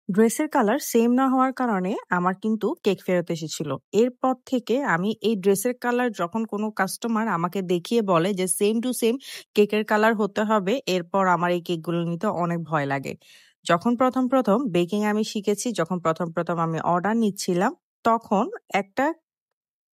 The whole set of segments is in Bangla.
ড্রেসের কালার সেম না হওয়ার কারণে আমার কিন্তু কেক ফেরত এসেছিল। এরপর থেকে আমি এই ড্রেসের কালার যখন কোনো কাস্টমার আমাকে দেখিয়ে বলে যে সেম টু সেম কেকের কালার হতে হবে, এরপর আমার এই কেকগুলো নিতে অনেক ভয় লাগে। যখন প্রথম বেকিং আমি শিখেছি, যখন প্রথম আমি অর্ডার নিচ্ছিলাম, তখন একটা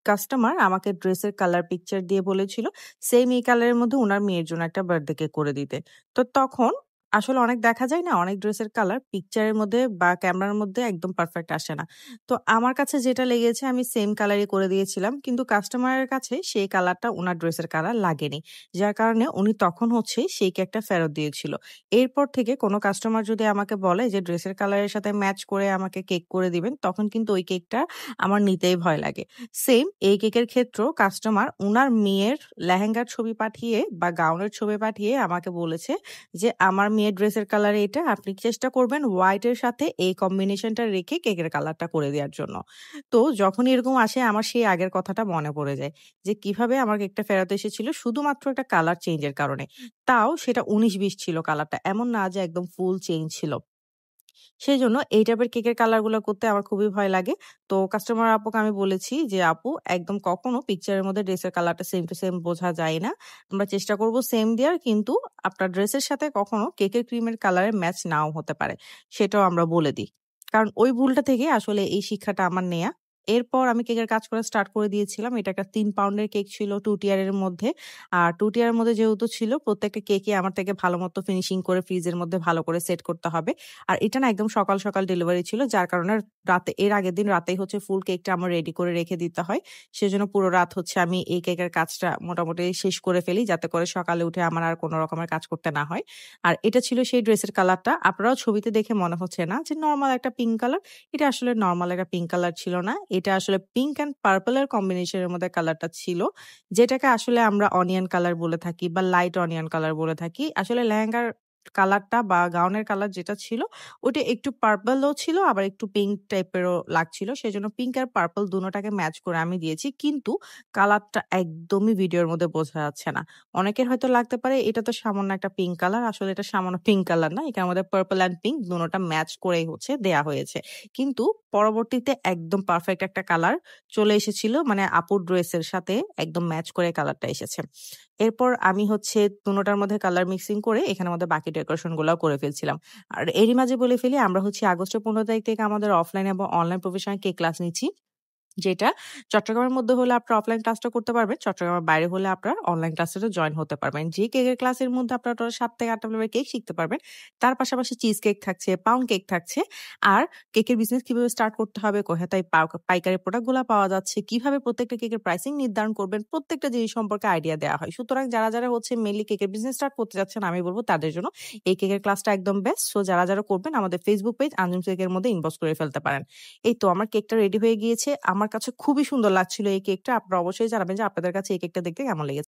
কাস্টমার আমাকে ড্রেসের কালার পিকচার দিয়ে বলেছিল সেম এই কালারের মধ্যে উনার মেয়ের জন্য একটা বার্থডে কেক করে দিতে। তো তখন আসলে অনেক দেখা যায় না, অনেক ড্রেসের কালার পিকচারের মধ্যে বা ক্যামেরার মধ্যে একদম পারফেক্ট আসে না। তো আমার কাছে যেটা লেগেছে আমি সেম কালারই করে দিয়েছিলাম, কিন্তু কাস্টমারের কাছে সেই কালারটা উনার ড্রেসের কালার লাগেনি, যার কারণে উনি তখন হচ্ছে সেই কেকটা ফেরত দিয়েছিল। এরপর থেকে কোনো কাস্টমার যদি আমাকে বলে যে ড্রেসের কালারের সাথে ম্যাচ করে আমাকে কেক করে দিবেন, তখন কিন্তু ওই কেকটা আমার নিতেই ভয় লাগে। সেম এই কেকের ক্ষেত্রেও কাস্টমার উনার মেয়ের লেহেঙ্গার ছবি পাঠিয়ে বা গাউনের ছবি পাঠিয়ে আমাকে বলেছে যে, "আমার মেয়ের ড্রেসের কালার এটা। আপনি চেষ্টা করবেন হোয়াইট এর সাথে এই কম্বিনেশনটা রেখে কেকের কালারটা করে দেওয়ার জন্য।" তো যখনই এরকম আসে আমার সেই আগের কথাটা মনে পড়ে যায় যে, কিভাবে আমার কেকটা ফেরত এসেছিল শুধুমাত্র একটা কালার চেঞ্জ এর কারণে। তাও সেটা ১৯-২০ ছিল কালারটা। এমন না যে একদম ফুল চেঞ্জ ছিল। সেজন্য এই টাইপের কেকের কালারগুলো করতে আমার খুবই ভয় লাগে। তো কাস্টমার আপুকে আমি বলেছি যে, "আপু, একদম কখনো পিকচারের মধ্যে ড্রেসের কালারটা সেম টু সেম বোঝা যায় না। আমরা চেষ্টা করব সেম দেয়ার, কিন্তু আপনার ড্রেসের সাথে কখনো কেকের ক্রিমের কালারের ম্যাচ নাও হতে পারে।" সেটাও আমরা বলে দিই। কারণ ওই ভুলটা থেকে আসলে এই শিক্ষাটা আমার নেয়া। এরপর আমি কেকের কাজ করা স্টার্ট করে দিয়েছিলাম। এটা একটা ৩ পাউন্ডের কেক ছিল 2 টিয়ারের মধ্যে। আর 2 টিয়ারের মধ্যে যেহেতু ছিল, প্রত্যেকটা কেকই আমার থেকে ভালো মতো ফিনিশিং করে ফ্রিজের মধ্যে ভালো করে সেট করতে হবে। আর এটা না একদম সকাল ডেলিভারি ছিল। যার কারণে এর আগের দিন রাতেই হচ্ছে ফুল কেকটা আমার রেডি করে রেখে দিতে হয়। সেজন্য পুরো রাত হচ্ছে আমি এই কেকের কাজটা মোটামুটি শেষ করে ফেলি, যাতে করে সকালে উঠে আমার আর কোন রকমের কাজ করতে না হয়। আর এটা ছিল সেই ড্রেসের কালারটা। আপনারাও ছবিতে দেখে মনে হচ্ছে না যে নরমাল একটা পিঙ্ক কালার। এটা আসলে নরমাল একটা পিঙ্ক কালার ছিল না। এটা আসলে পিঙ্ক অ্যান্ড পার্পল এর কম্বিনেশন এর মধ্যে কালারটা ছিল। যেটাকে আসলে আমরা অনিয়ন কালার বলে থাকি বা লাইট অনিয়ন কালার বলে থাকি। আসলে লেহেঙ্গার কালারটা বা গাউনের কালার যেটা ছিল, ওটা একটু পার্পল ও ছিল, আবার একটু পিঙ্ক টাইপেরও লাগছিল। সেজন্য পিঙ্ক আর পার্পল দুটোটাকে ম্যাচ করে আমি দিয়েছি। কিন্তু কালারটা একদমই ভিডিওর মধ্যে বোঝা যাচ্ছে না। অনেকের হয়তো লাগতে পারে এটা তো সামান্য একটা পিঙ্ক কালার। আসলে এটা সামান্য পিঙ্ক কালার না। এটার মধ্যে পার্পল অ্যান্ড পিঙ্ক দুটোটা ম্যাচ করেই হচ্ছে দেয়া হয়েছে। কিন্তু পরবর্তীতে একদম পারফেক্ট একটা কালার চলে এসেছিল। মানে আপুর ড্রেসের সাথে একদম ম্যাচ করে কালারটা এসেছে। এরপর আমি হচ্ছে দুটোটার মধ্যে কালার মিক্সিং করে এখানের মধ্যে বাকি ডেকোরেশন গুলাও করে ফেলছিলাম। আর এরই মাঝে বলে ফেলি, আমরা হচ্ছে আগস্টের ১৫ তারিখ থেকে আমাদের অফলাইন এবং অনলাইন প্রফেশনাল কেক ক্লাস নিচ্ছি। যেটা চট্টগ্রামের মধ্যে হলে আপনারা অফলাইন ক্লাসটা করতে পারবেন। চট্টগ্রামের বাইরে হলে আপনারা অনলাইন ক্লাসটাতে জয়েন হতে পারবেন। যে কেকের ক্লাসের মধ্যে আপনারা টোটাল ৭ থেকে ৮ টা ফ্লেভারের কেক শিখতে পারবেন। তার পাশাপাশি চিজ কেক থাকছে, পাউন্ড কেক থাকছে। আর কেকের বিজনেস কিভাবে স্টার্ট করতে হবে, কোথায় তাই পাইকারি প্রোডাক্ট গুলা পাওয়া যাচ্ছে, কিভাবে প্রত্যেকটা কেকের প্রাইসিং নির্ধারণ করবেন, প্রত্যেকটা জিনিস সম্পর্কে আইডিয়া দেওয়া হয়। সুতরাং যারা হচ্ছে মেইনলি কেকের বিজনেস স্টার্ট করতে যাচ্ছেন, আমি বলব তাদের জন্য এই কেকের ক্লাসটা একদম বেস্ট। সো যারা করবেন আমাদের ফেসবুক পেজ আঞ্জুম কেকের মধ্যে ইনবক্স করে ফেলতে পারেন। এই তো আমার কেকটা রেডি হয়ে গিয়েছে। আমার কাছে খুবই সুন্দর লাগছিল এই কেকটা। আপনারা অবশ্যই জানাবেন যে আপনাদের কাছে এই কেকটা দেখতে কেমন লেগেছে।